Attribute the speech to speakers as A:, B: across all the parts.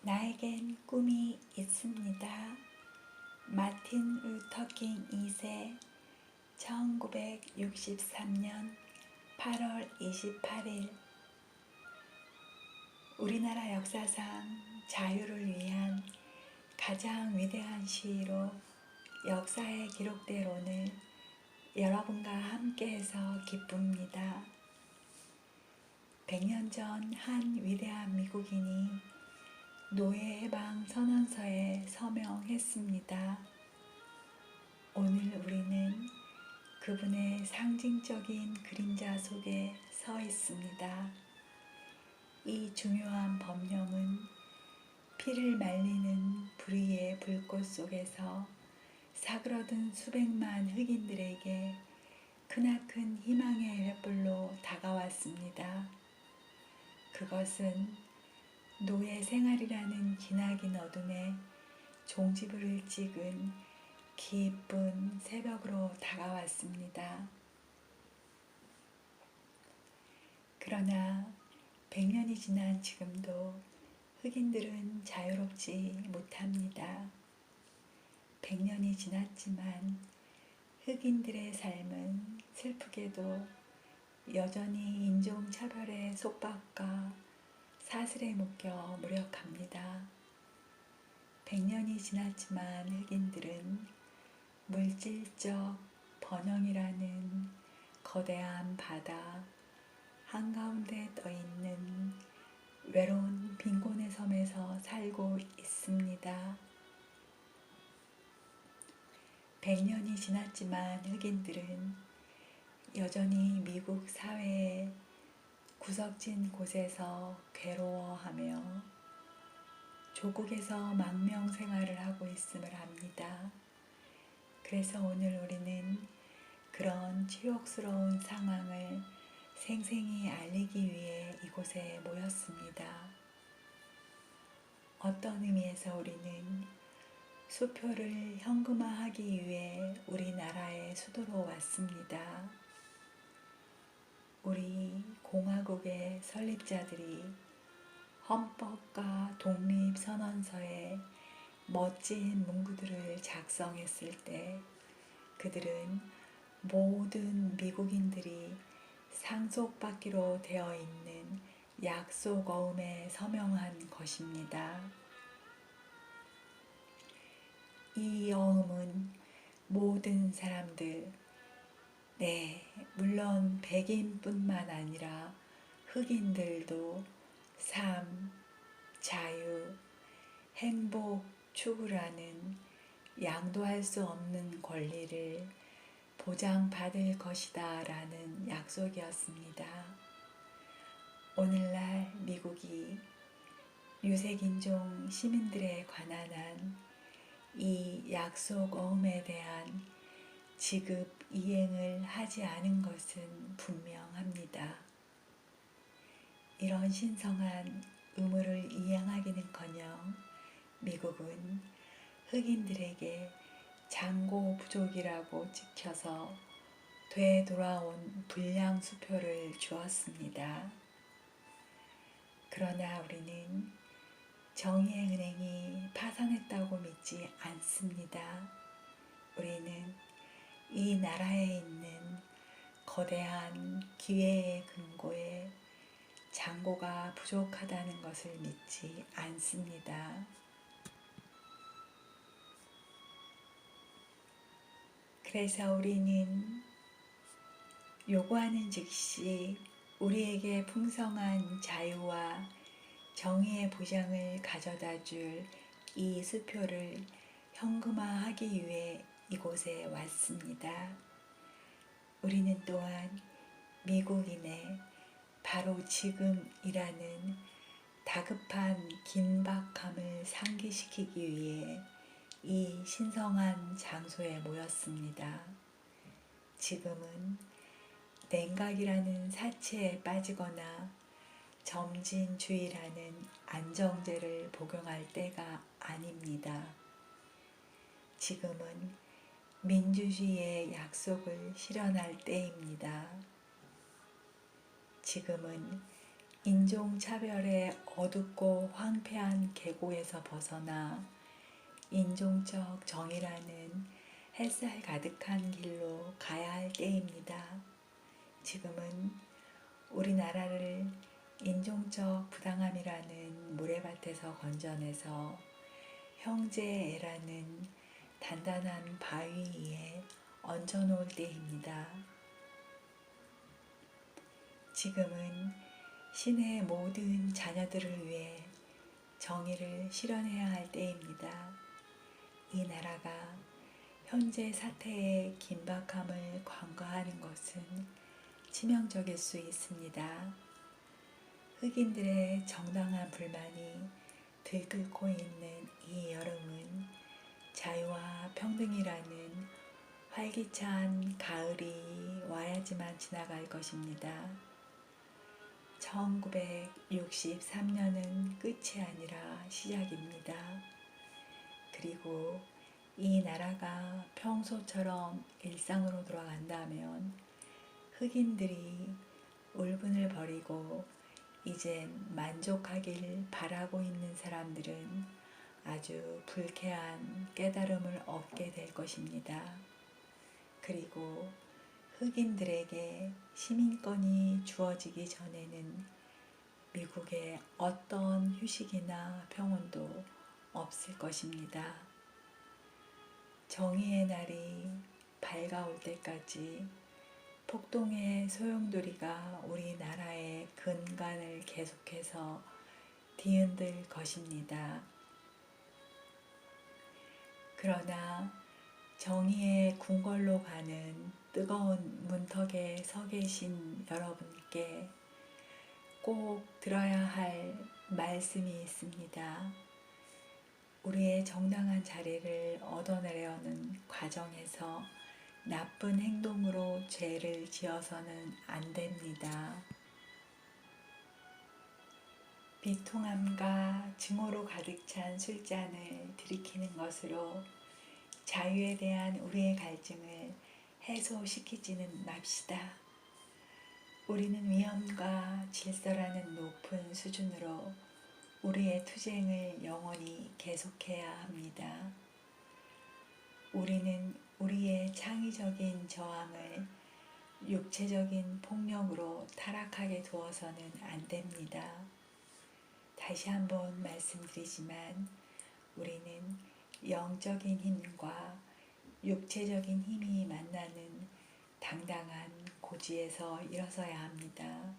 A: 나에겐 꿈이 있습니다. 마틴 루터킹 2세 1963년 8월 28일 우리나라 역사상 자유를 위한 가장 위대한 시위로 역사에 기록될 오늘 여러분과 함께해서 기쁩니다. 100년 전 한 위대한 미국인이 노예해방 선언서에 서명했습니다. 오늘 우리는 그분의 상징적인 그림자 속에 서 있습니다. 이 중요한 법령은 피를 말리는 불의의 불꽃 속에서 사그러든 수백만 흑인들에게 크나큰 희망의 횃불로 다가왔습니다. 그것은 노예 생활이라는 기나긴 어둠에 종지부를 찍은 기쁜 새벽으로 다가왔습니다. 그러나 100년이 지난 지금도 흑인들은 자유롭지 못합니다. 100년이 지났지만 흑인들의 삶은 슬프게도 여전히 인종차별의 속박과 사슬에 묶여 무력합니다. 100년이 지났지만 흑인들은 물질적 번영이라는 거대한 바다 한가운데 떠있는 외로운 빈곤의 섬에서 살고 있습니다. 100년이 지났지만 흑인들은 여전히 미국 사회의 구석진 곳에서 괴로워하며 조국에서 망명 생활을 하고 있음을 압니다. 그래서 오늘 우리는 그런 치욕스러운 상황을 생생히 알리기 위해 이곳에 모였습니다. 어떤 의미에서 우리는 수표를 현금화하기 위해 우리나라의 수도로 왔습니다. 우리 공화국의 설립자들이 헌법과 독립선언서에 멋진 문구들을 작성했을 때 그들은 모든 미국인들이 상속받기로 되어 있는 약속어음에 서명한 것입니다. 이 어음은 모든 사람들, 물론 백인뿐만 아니라 흑인들도 삶, 자유, 행복 추구라는 양도할 수 없는 권리를 보장받을 것이다 라는 약속이었습니다. 오늘날 미국이 유색인종 시민들에 관한 한 이 약속 어음에 대한 지급 이행을 하지 않은 것은 분명합니다. 이런 신성한 의무를 이행하기는커녕 미국은 흑인들에게 장고 부족이라고 찍혀서 되돌아온 불량 수표를 주었습니다. 그러나 우리는 정의의 은행이 파산했다고 믿지 않습니다. 우리는 이 나라에 있는 거대한 기회의 금고에 장고가 부족하다는 것을 믿지 않습니다. 그래서 우리는 요구하는 즉시 우리에게 풍성한 자유와 정의의 보장을 가져다 줄 이 수표를 현금화하기 위해 이곳에 왔습니다. 우리는 또한 미국인의 바로 지금이라는 다급한 긴박함을 상기시키기 위해 이 신성한 장소에 모였습니다. 지금은 냉각이라는 사치에 빠지거나 점진주의라는 안정제를 복용할 때가 아닙니다. 지금은 민주주의의 약속을 실현할 때입니다. 지금은 인종차별의 어둡고 황폐한 계곡에서 벗어나 인종적 정의라는 햇살 가득한 길로 가야 할 때입니다. 지금은 우리나라를 인종적 부당함이라는 모래밭에서 건져내서 형제애라는 단단한 바위 위에 얹어놓을 때입니다. 지금은 신의 모든 자녀들을 위해 정의를 실현해야 할 때입니다. 이 나라가 현재 사태의 긴박함을 관과하는 것은 치명적일 수 있습니다. 흑인들의 정당한 불만이 들끓고 있는 이 여름은 자유와 평등이라는 활기찬 가을이 와야지만 지나갈 것입니다. 1963년은 끝이 아니라 시작입니다. 그리고 이 나라가 평소처럼 일상으로 돌아간다면 흑인들이 울분을 버리고 이젠 만족하길 바라고 있는 사람들은 아주 불쾌한 깨달음을 얻게 될 것입니다. 그리고 흑인들에게 시민권이 주어지기 전에는 미국의 어떤 휴식이나 평온도 없을 것입니다. 정의의 날이 밝아올 때까지 폭동의 소용돌이가 우리나라의 근간을 계속해서 뒤흔들 것입니다. 그러나 정의의 궁궐로 가는 뜨거운 문턱에 서 계신 여러분께 꼭 들어야 할 말씀이 있습니다. 우리의 정당한 자리를 얻어내려는 과정에서 나쁜 행동으로 죄를 지어서는 안 됩니다. 비통함과 증오로 가득 찬 술잔을 들이키는 것으로 자유에 대한 우리의 갈증을 해소시키지는 맙시다. 우리는 위험과 질서라는 높은 수준으로 우리의 투쟁을 영원히 계속해야 합니다. 우리는 우리의 창의적인 저항을 육체적인 폭력으로 타락하게 두어서는 안 됩니다. 다시 한번 말씀드리지만 우리는 영적인 힘과 육체적인 힘이 만나는 당당한 고지에서 일어서야 합니다.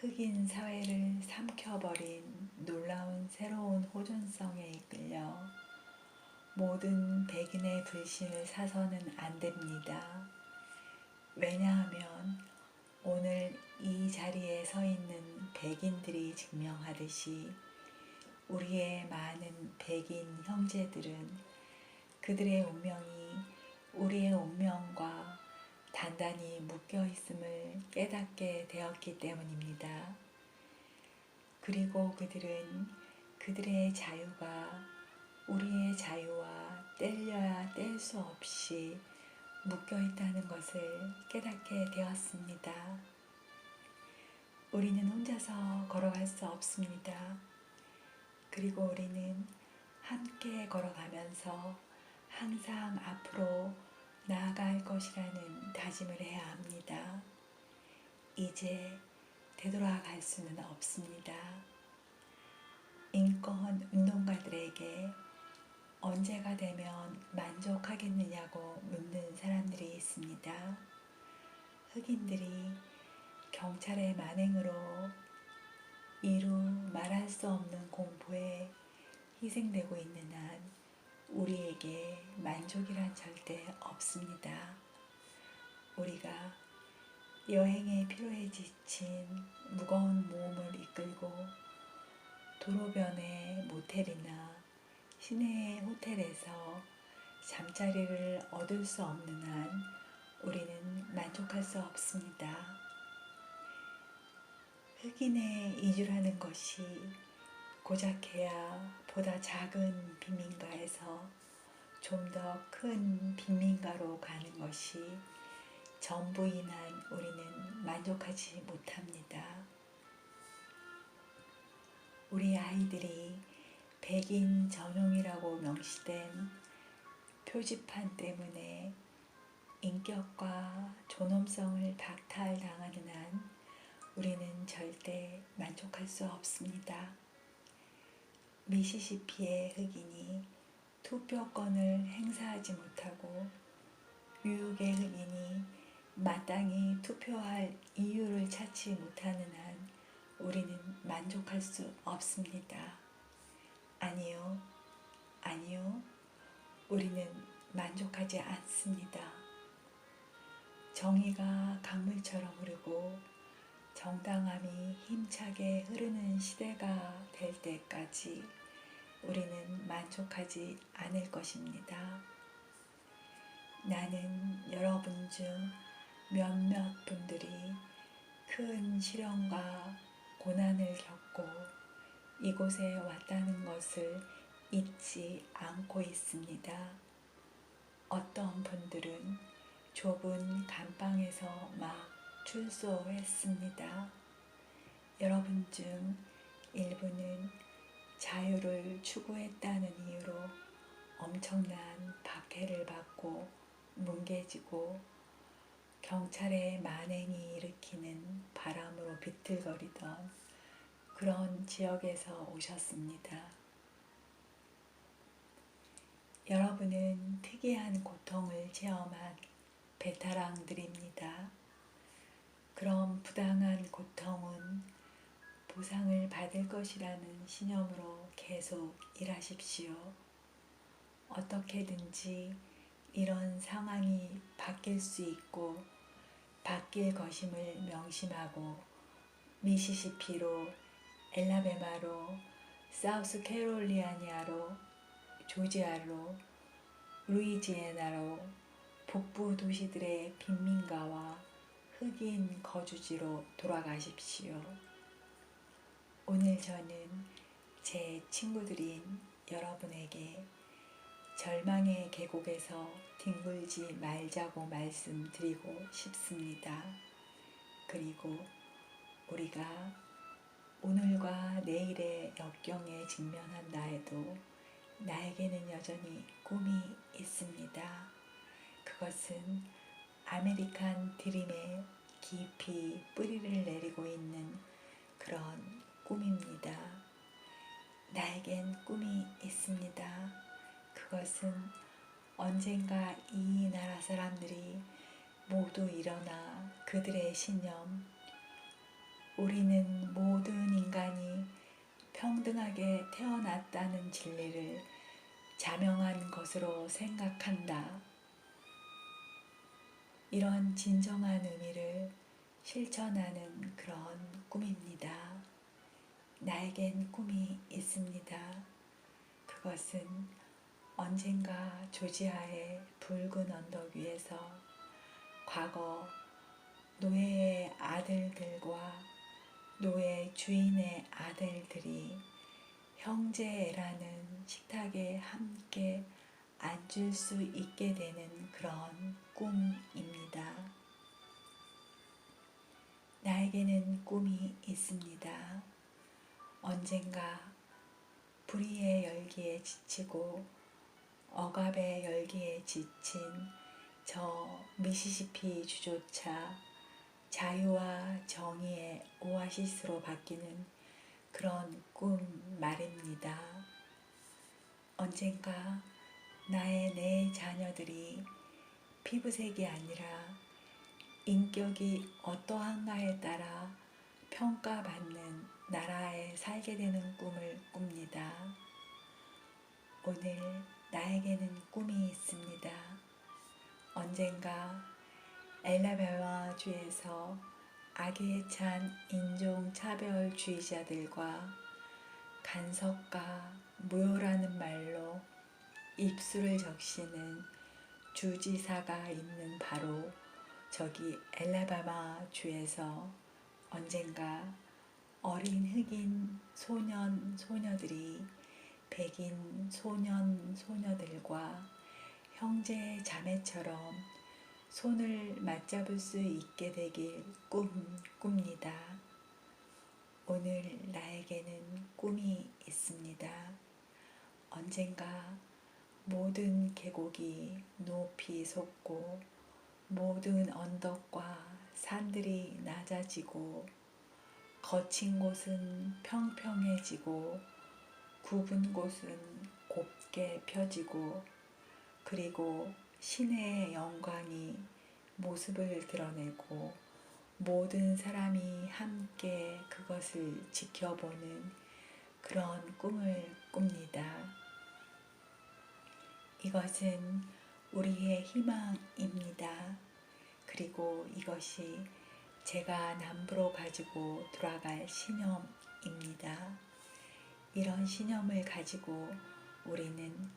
A: 흑인 사회를 삼켜버린 놀라운 새로운 호전성에 이끌려 모든 백인의 불신을 사서는 안 됩니다. 왜냐하면 오늘 이 자리에 서 있는 백인들이 증명하듯이 우리의 많은 백인 형제들은 그들의 운명이 우리의 운명과 단단히 묶여 있음을 깨닫게 되었기 때문입니다. 그리고 그들은 그들의 자유가 우리의 자유와 뗄려야 뗄 수 없이 묶여 있다는 것을 깨닫게 되었습니다. 우리는 혼자서 걸어갈 수 없습니다. 그리고 우리는 함께 걸어가면서 항상 앞으로 나아갈 것이라는 다짐을 해야 합니다. 이제 되돌아갈 수는 없습니다. 인권 운동가들에게 언제가 되면 만족하겠느냐고 묻는 사람들이 있습니다. 흑인들이 경찰의 만행으로 이루 말할 수 없는 공포에 희생되고 있는 한 우리에게 만족이란 절대 없습니다. 우리가 여행의 피로에 지친 무거운 몸을 이끌고 도로변의 모텔이나 시내의 호텔에서 잠자리를 얻을 수 없는 한 우리는 만족할 수 없습니다. 흑인의 이주라는 것이 고작해야 보다 작은 빈민가에서 좀 더 큰 빈민가로 가는 것이 전부인 한 우리는 만족하지 못합니다. 우리 아이들이 백인 전용이라고 명시된 표지판 때문에 인격과 존엄성을 박탈당하는 한 우리는 절대 만족할 수 없습니다. 미시시피의 흑인이 투표권을 행사하지 못하고 뉴욕의 흑인이 마땅히 투표할 이유를 찾지 못하는 한 우리는 만족할 수 없습니다. 아니요, 아니요, 우리는 만족하지 않습니다. 정의가 강물처럼 흐르고 정당함이 힘차게 흐르는 시대가 될 때까지 우리는 만족하지 않을 것입니다. 나는 여러분 중 몇몇 분들이 큰 시련과 고난을 겪고 이곳에 왔다는 것을 잊지 않고 있습니다. 어떤 분들은 좁은 감방에서 막 출소했습니다. 여러분 중 일부는 자유를 추구했다는 이유로 엄청난 박해를 받고 뭉개지고 경찰의 만행이 일으키는 바람으로 비틀거리던 그런 지역에서 오셨습니다. 여러분은 특이한 고통을 체험한 베테랑들입니다. 그럼 부당한 고통은 보상을 받을 것이라는 신념으로 계속 일하십시오. 어떻게든지 이런 상황이 바뀔 수 있고 바뀔 것임을 명심하고 미시시피로, 엘라베마로, 사우스캐롤리아니아로, 조지아로, 루이지애나로 북부 도시들의 빈민가와 흑인 거주지로 돌아가십시오. 오늘 저는 제 친구들인 여러분에게 절망의 계곡에서 뒹굴지 말자고 말씀드리고 싶습니다. 그리고 우리가 오늘과 내일의 역경에 직면한다 해도 나에게는 여전히 꿈이 있습니다. 그것은 아메리칸 드림에 깊이 뿌리를 내리고 있는 그런 꿈입니다. 나에겐 꿈이 있습니다. 그것은 언젠가 이 나라 사람들이 모두 일어나 그들의 신념, 우리는 모든 인간이 평등하게 태어났다는 진리를 자명한 것으로 생각한다. 이런 진정한 의미를 실천하는 그런 꿈입니다. 나에겐 꿈이 있습니다. 그것은 언젠가 조지아의 붉은 언덕 위에서 과거 노예의 아들들과 노예 주인의 아들들이 형제라는 식탁에 함께 앉을 수 있게 되는 그런 꿈입니다. 나에게는 꿈이 있습니다. 언젠가 불의의 열기에 지치고 억압의 열기에 지친 저 미시시피 주조차 자유와 정의의 오아시스로 바뀌는 그런 꿈 말입니다. 언젠가 나의 내 자녀들이 피부색이 아니라 인격이 어떠한가에 따라 평가받는 나라에 살게 되는 꿈을 꿉니다. 오늘 나에게는 꿈이 있습니다. 언젠가 엘라베마주에서 악에 찬 인종차별주의자들과 간섭과 무효라는 말로 입술을 적시는 주지사가 있는 바로 저기 엘라바마주에서 언젠가 어린 흑인 소년 소녀들이 백인 소년 소녀들과 형제 자매처럼 손을 맞잡을 수 있게 되길 꿉니다. 오늘 나에게는 꿈이 있습니다. 언젠가 모든 계곡이 높이 솟고 모든 언덕과 산들이 낮아지고 거친 곳은 평평해지고 굽은 곳은 곱게 펴지고 그리고 신의 영광이 모습을 드러내고 모든 사람이 함께 그것을 지켜보는 그런 꿈을 꿉니다. 이것은 우리의 희망입니다. 그리고 이것이 제가 남부로 가지고 돌아갈 신념입니다. 이런 신념을 가지고 우리는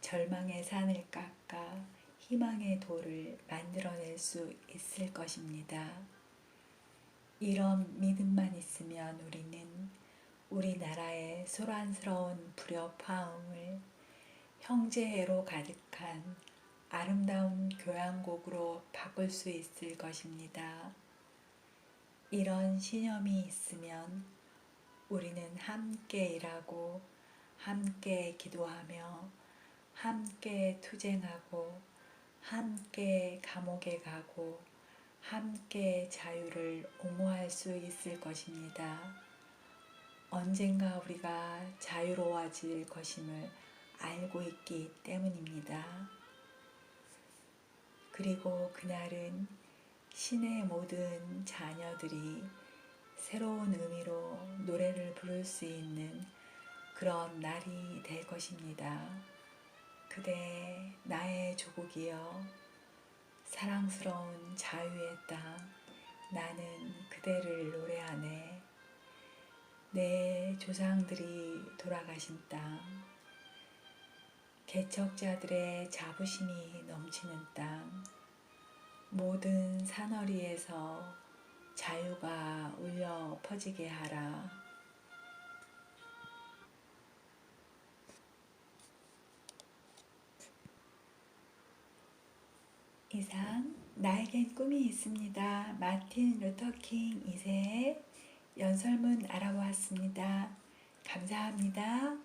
A: 절망의 산을 깎아 희망의 도를 만들어낼 수 있을 것입니다. 이런 믿음만 있으면 우리는 우리나라의 소란스러운 불협화음을 형제애로 가득한 아름다운 교향곡으로 바꿀 수 있을 것입니다. 이런 신념이 있으면 우리는 함께 일하고 함께 기도하며 함께 투쟁하고 함께 감옥에 가고 함께 자유를 옹호할 수 있을 것입니다. 언젠가 우리가 자유로워질 것임을 알고 있기 때문입니다. 그리고 그날은 신의 모든 자녀들이 새로운 의미로 노래를 부를 수 있는 그런 날이 될 것입니다. 그대 나의 조국이여 사랑스러운 자유의 땅 나는 그대를 노래하네. 내 조상들이 돌아가신 땅 개척자들의 자부심이 넘치는 땅 모든 산허리에서 자유가 울려 퍼지게 하라. 이상 나에겐 꿈이 있습니다. 마틴 루터킹 2세의 연설문 알아보았습니다. 감사합니다.